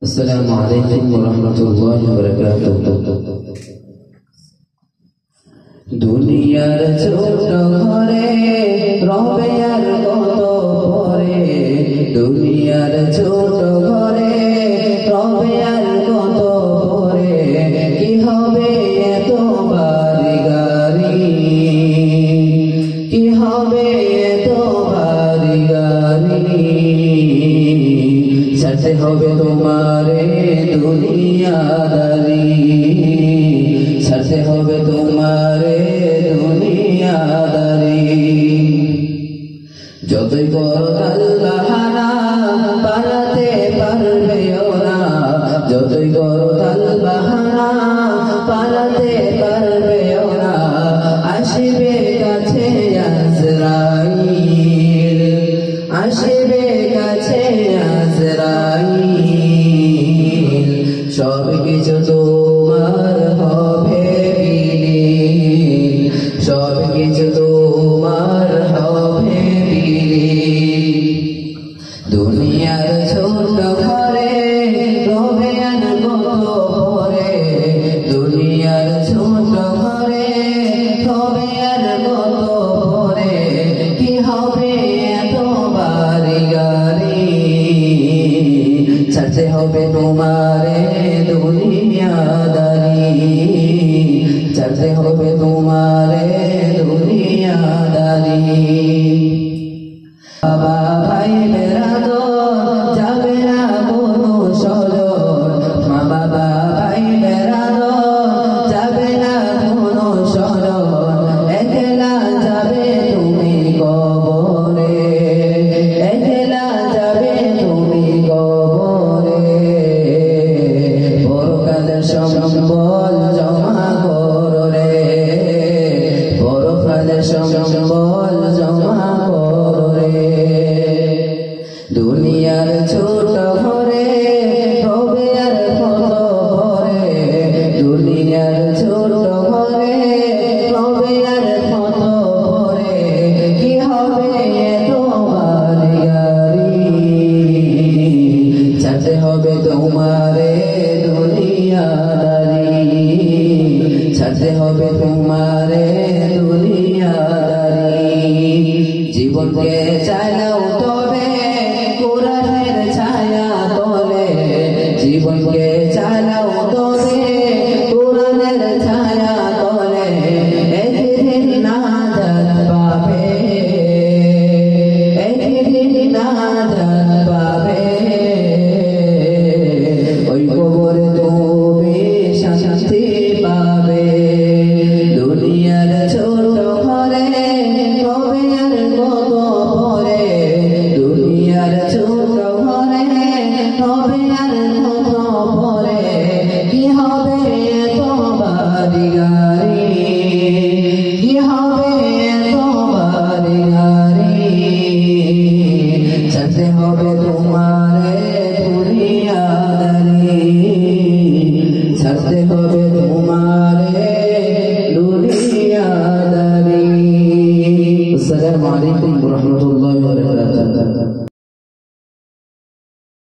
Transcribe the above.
السلام عليكم ورحمة الله وبركاته দুনিয়ার ছোট ঘরে রবে আর কত পরে দুনিয়ার ছোট ঘরে রবে আর কত পরে কি হবে এত বাড়ি গাড়ি কি হবে এত বাড়ি গাড়ি ছাড়তে হবে তোমারে দুনিয়াদারি ছাড়তে হবে তোমারে দুনিয়াদারি যতই করো তালবাহানা পালাতে পারবে ওরা যতই করো তালবাহানা পালাতে পারবে ওরা আসবে কাছে আজরাইল আসবে কাছে আজরাইল সব কিছু তোমার হবে বিলীন সব কিছু তোমার হবে বিলীন দুনিয়ার ছোট ঘরে রবে আর কত পরে দুনিয়ার ছোট ঘরে রবে আর কত পরে কি হবে এত বাড়ি গাড়ি ছাড়তে হবে তোমারে দুনিয়াদারি ছাড়তে হবে তোমারে দুনিয়াদারি বাবা ভাই মেরা তো যাবে না কোনো সজন মা বাবা ভাই মেরা তো যাবে না কোনো সজন একলা যাবে তুমি কবরে একলা যাবে তুমি কবরে পরকালের সম্বল জমা করো রে পরকালের সম্বল জমা করো রে দুনিয়ার ছোট ঘরে রবে আর কত পরে দুনিয়ার ছোট ঘরে রবে আর কত পরে কি হবে এত বাড়ি গাড়ি ছাড়তে হবে তোমারে দুনিয়াদারি ছাড়তে হবে তোমারে দুনিয়াদারি জীবনকে চালাও তবে কোরআনের ছায়া তলে জীবনকে চালাও তবে কোরআনের ছায়া তলে একদিন নাজাত পাবে একদিন নাজাত পাবে ওই কবরে তুমি শান্তি পাবে দুনিয়ার ছোট ঘরে রবে আর কত পরে দুনিয়ার ছোট ঘরে রবে আর কত পরে কি হবে এত বাড়ি গাড়ি কি হবে এত বাড়ি গাড়ি ছাড়তে হবে তোমারে দুনিয়াদারি ছাড়তে হবে